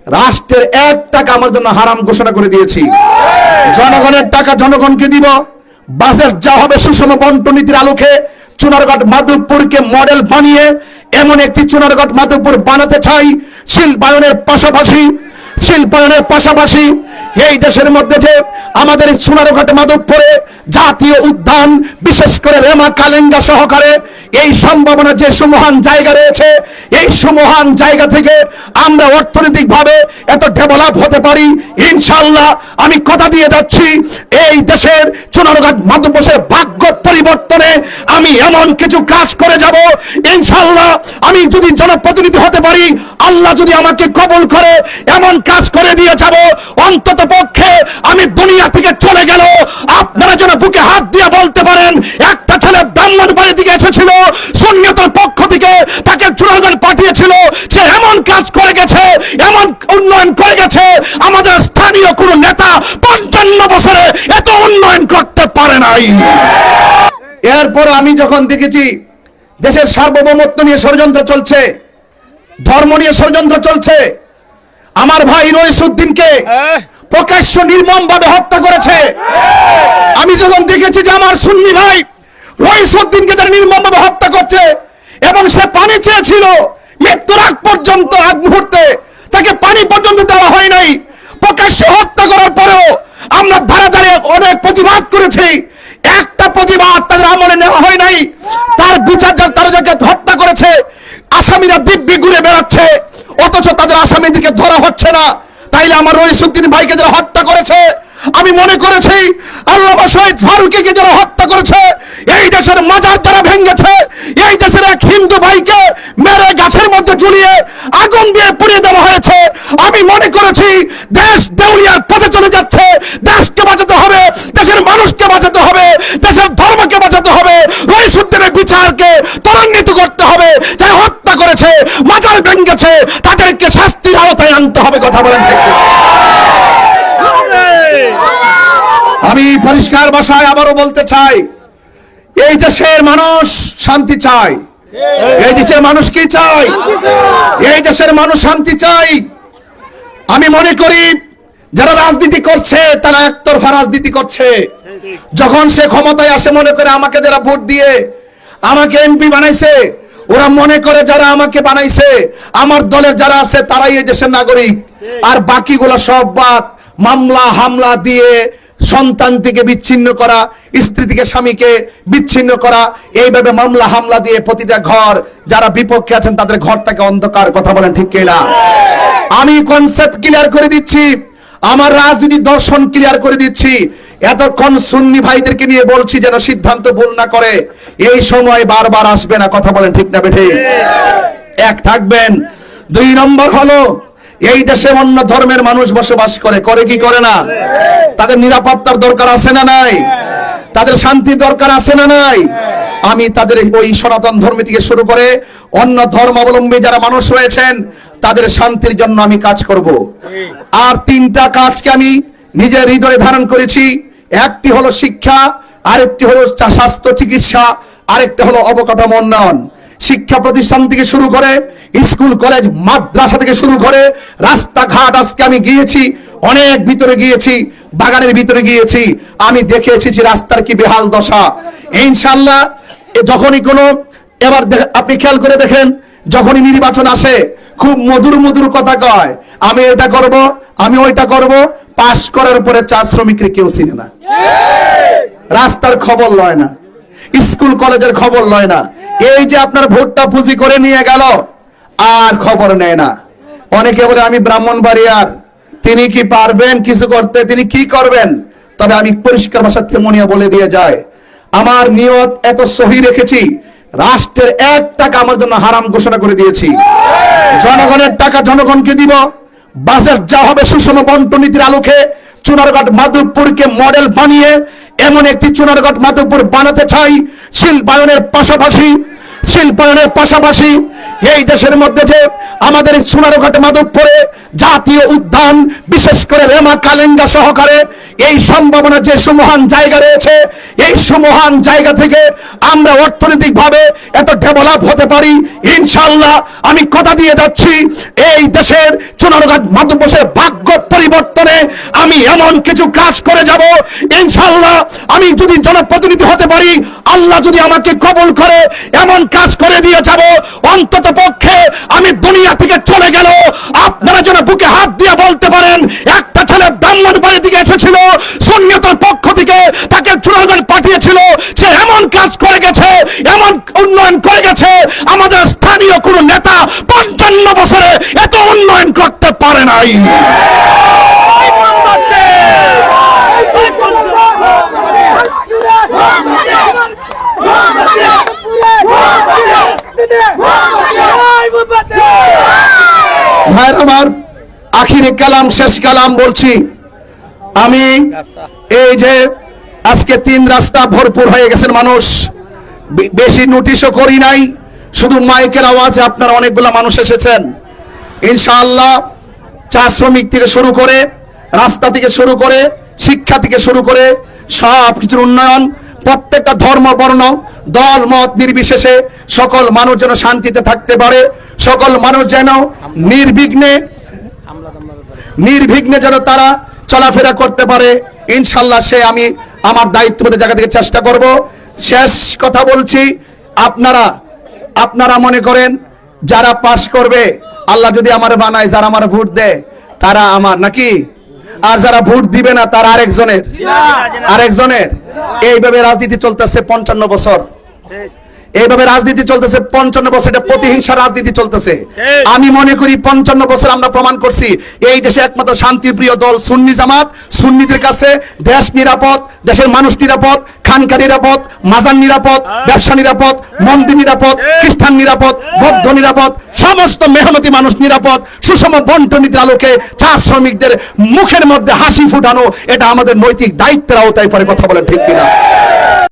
রাষ্ট্রের 1 টাকা আমার জন্য হারাম ঘোষণা করে দিয়েছি। জনগণের টাকা জনগণকে দিব। বাজেট যা হবে সুষম বন্টন নীতির আলোকে চুনারঘাট মাধবপুরকে মডেল বানিয়ে এমন একটি চুনারঘাট মাধবপুর বানাতে চাই। শিল্পায়নের পাশাপাশি এই দেশের মধ্যে যে আমাদের চুনারঘাট মাধবপুরে জাতীয় উদ্যান, বিশেষ করে রেমা কালেঙ্গা সহকারে এই সম্ভাবনা যে সুমহান জায়গা রয়েছে, এই সুমহান জায়গা থেকে আমরা অর্থনৈতিকভাবে এত ডেভেলপ হতে পারি ইনশাআল্লাহ। আমি কথা দিয়ে যাচ্ছি, এই দেশের চুনারঘাট মাধবপুরের ভাগ্য পরিবর্তনে আমি এমন কিছু কাজ করে যাব ইনশাআল্লাহ। আমি যদি জনপ্রতিনিধি হতে পারি, আল্লাহ যদি আমাকে কবুল করে, এমন কাজ করে দিয়ে যাব। অন্তত পক্ষে আমি দুনিয়া থেকে চলে গেল আপনারা যেন বুকে হাত দিয়ে বলতে পারেন, একটা ছেলে ব্রাহ্মণবাড়ি থেকে এসেছিল, সুন্নিয়তের পক্ষ থেকে তাকে চুনারঘাট পাঠিয়েছিল, সে এমন কাজ করে গেছে, এমন উন্নয়ন করে গেছে, আমাদের স্থানীয় কোন নেতা 55 বছরে এত উন্নয়ন করতে পারে নাই। এরপর আমি যখন দেখেছি দেশের সার্বভৌমত্ব নিয়ে ষড়যন্ত্র চলছে, ধর্ম নিয়ে ষড়যন্ত্র চলছে, আমার ভাই রইসউদ্দিনকে প্রকাশ্য নির্মমভাবে হত্যা করেছে। আমি যখন দেখেছি যে আমার সুন্নি ভাই রইসউদ্দিনকে তারা নির্মমভাবে হত্যা করছে এবং সে পানি চেয়েছিল মৃত্যুর আগ পর্যন্ত, আগ মুহূর্তে তাকে পানি পর্যন্ত দেওয়া হয় নাই, প্রকাশ্যে হত্যা করার পরেও আমরা ধারে ধারে অনেক প্রতিবাদ করেছি, একটা প্রতিবাদ তাদের আমলে নেওয়া হয় নাই। তার বিচার তারা যাকে হত্যা করেছে আসামিরা দিব্যি ঘুরে বেড়াচ্ছে, অথচ তাদের আসামিদেরকে ধরা হচ্ছে না। তাইলে আমার রইসউদ্দিন ভাইকে যারা হত্যা করেছে, আমি মনে করেছি আল্লামা শহীদ ফারুকীকে যারা হত্যা করেছে, এই দেশের মাজার যারা ভেঙেছে, এই দেশের এক হিন্দু ভাইকে মেরে গাছের মধ্যে ঝুলিয়ে আগুন দিয়ে পুড়িয়ে দেওয়া হয়েছে, আমি মনে করেছি দেশ দেউলিয়ার পথে চলে যাচ্ছে। দেশকে বাঁচাতে হবে, দেশের মানুষকে বাঁচাতে হবে, দেশের ধর্মকে বাঁচাতে হবে, রইসউদ্দিনের বিচারকে ত্বরান্বিত করতে হবে। যারা হত্যা করেছে, মাজার ভেঙেছে, তাদেরকে শাস্তির আওতায় আনতে হবে। কথা বলেন ঠিক? আমি পরিষ্কার ভাষায় আবারও বলতে চাই, এই দেশের মানুষ শান্তি চায়। এই দেশের মানুষ কি চায়? এই দেশের মানুষ শান্তি চাই। আমি মনে করি যারা রাজনীতি করছে তারা একতরফা রাজনীতি করছে। যখন সে ক্ষমতায় আসে মনে করে আমাকে যারা ভোট দিয়ে আমাকে এমপি বানাইছে, ওরা মনে করে যারা আমাকে বানাইছে আমার দলের যারা আছে তারাই এই দেশের নাগরিক, আর বাকিগুলো সব বাদ। মামলা হামলা দিয়ে সন্তান থেকে বিচ্ছিন্ন করা, স্ত্রী থেকে স্বামীকে বিচ্ছিন্ন করা, এইভাবে মামলা হামলা দিয়ে প্রতিটা ঘর যারা বিপক্ষে আছেন তাদের ঘরটাকে অন্ধকার। কথা বলেন ঠিক কিনা? আমি কনসেপ্ট ক্লিয়ার করে দিচ্ছি, আমার রাজনীতি দর্শন ক্লিয়ার করে দিচ্ছি। এতক্ষণ সুন্নি ভাইদেরকে নিয়ে বলছি যেন সিদ্ধান্ত ভুল না করে, এই সময় বারবার আসবে না। কথা বলেন ঠিক না বেঠে? এক থাকবেন। 2 নম্বর হলো, এই দেশে অন্য ধর্মের মানুষ বসবাস করে, করে কি করে না? তাদের নিরাপত্তার দরকার আছে না নাই? তাদের শান্তির দরকার আছে না নাই? আমি তাদের ওই সনাতন ধর্ম থেকে শুরু করে অন্য ধর্মাবলম্বী যারা মানুষ রয়েছেন তাদের শান্তির জন্য আমি কাজ করব। আর 3টা কাজকে আমি নিজের হৃদয়ে ধারণ করেছি। একটি হলো শিক্ষা, আরেকটি হলো স্বাস্থ্য চিকিৎসা, আরেকটা হলো অবকাঠামো উন্নয়ন। শিক্ষা প্রতিষ্ঠান থেকে শুরু করে স্কুল কলেজ মাদ্রাসা থেকে শুরু করে রাস্তাঘাট, আজকে আমি গিয়েছি অনেক ভিতরে গিয়েছি, বাগানের ভিতরে গিয়েছি, আমি দেখেছি যে রাস্তার কি বেহাল দশা। ইনশাআল্লাহ যখনই কোনো, এবার আপনি খেয়াল করে দেখেন, যখনই নির্বাচন আসে খুব মধুর মধুর কথা কয়, আমি এটা করব, আমি ওইটা করব, পাশ করার পরে চা শ্রমিকরে কেউ চিনে না, রাস্তার খবর লয় না, স্কুল কলেজের খবর লয় না। এই যে আপনার ভোটটা পুঁজি করে নিয়ে গেল আর খবর নেয় না। অনেকে বলে আমি ব্রাহ্মণবাড়িয়ার, তিনি কি পারবেন কিছু করতে, তিনি কি করবেন? তবে আমি পরিষ্কার ভাষায় তেমনিয়া বলে দিয়ে যায়, আমার নিয়ত এত সহি রেখেছি, রাষ্ট্রের 1 টাকা আমার জন্য হারাম ঘোষণা করে দিয়েছি। জনগণের টাকা জনগণকে দিব। বাজেট যা হবে সুষম বন্টন নীতির আলোকে চুনারঘাট মাধবপুরকে মডেল বানিয়ে এমন একটি চুনারঘাট মাধবপুর বানাতে চাই। শিল্পায়নের পাশাপাশি এই দেশের মধ্যে যে আমাদের চুনারঘাট মাধবপুরে জাতীয় উদ্যান, বিশেষ করে রেমা কালেঙ্গা সহকারে এই সম্ভাবনা যে সুমহান জায়গা রয়েছে, এই সুমহান জায়গা থেকে আমরা অর্থনৈতিকভাবে এত ডেভেলপ হতে পারি ইনশাআল্লাহ। আমি কথা দিয়ে যাচ্ছি, এই দেশের চুনারুঘাট মাধবপুরের ভাগ্য পরিবর্তনে আমি এমন কিছু কাজ করে যাব ইনশাআল্লাহ। আমি যদি জনপ্রতিনিধি হতে পারি, আল্লাহ যদি আমাকে কবুল করে, এমন কাজ করে দিয়ে যাব, অন্তত পক্ষে আমি দুনিয়া থেকে চলে গেল আপনারা যেন বুকে হাত দিয়ে বলতে পারেন, একটা ছেলে ব্রাহ্মণবাড়ি থেকে এসেছিল, সুন্নিয়তের পক্ষ থেকে তাকে চুনারুঘাট পাঠিয়েছিল, সে এমন কাজ করে গেছে, এমন উন্নয়ন করে গেছে, আমাদের স্থানীয় কোন নেতা 55 বছরে এত উন্নয়ন করতে পারে নাই। ভাইরা আমার, আখিরে কালাম, শেষ কালাম বলছি আমি। এই যে আজকে 3 রাস্তা ভরপুর হয়ে গেছেন মানুষ, বেশি নোটিশও করি নাই, শুধু মাইকের আওয়াজে আপনারা অনেকগুলো মানুষ এসেছেন ইনশাআল্লাহ। চা শ্রমিক থেকে শুরু করে, রাস্তা থেকে শুরু করে, শিক্ষা থেকে শুরু করে সব কিছুর উন্নয়ন, প্রত্যেকটা ধর্ম বর্ণ দল মত নির্বিশেষে সকল মানুষ যেন শান্তিতে থাকতে পারে, সকল মানুষ যেন নির্বিঘ্নে যেন তারা চলাফেরা করতে পারে ইনশাআল্লাহ। সে আমি আমার দায়িত্ববোধের জায়গা থেকে চেষ্টা করব। শেষ কথা বলছি, আপনারা মনে করেন যারা পাশ করবে, আল্লাহ যদি আমার বানায়, যারা আমার ভোট দেয় তারা আমার নাকি, আর যারা ভোট দিবে না তারা আরেকজনের। এইভাবে রাজনীতি চলতেছে 55 বছর, এইভাবে রাজনীতি চলতেছে 55 বছর, এটা প্রতিহিংসা রাজনীতি চলতেছে। আমি মনে করি 55 বছর আমরা প্রমাণ করছি এই দেশে একমাত্র শান্তিপ্রিয় দল সুন্নি জামাত। সুন্নিদের কাছে দেশ নিরাপদ, দেশের মানুষ নিরাপদ, খানকা নিরাপদ, মাজার নিরাপদ, ব্যবসা নিরাপদ, মন্দির নিরাপদ, খ্রিস্টান নিরাপদ, বৌদ্ধ নিরাপদ, সমস্ত মেহনতি মানুষ নিরাপদ। সুষম বন্টনীতির আলোকে চা শ্রমিকদের মুখের মধ্যে হাসি ফুটানো, এটা আমাদের নৈতিক দায়িত্বের আওতায় পড়ে। কথা বলেন ঠিক কিনা?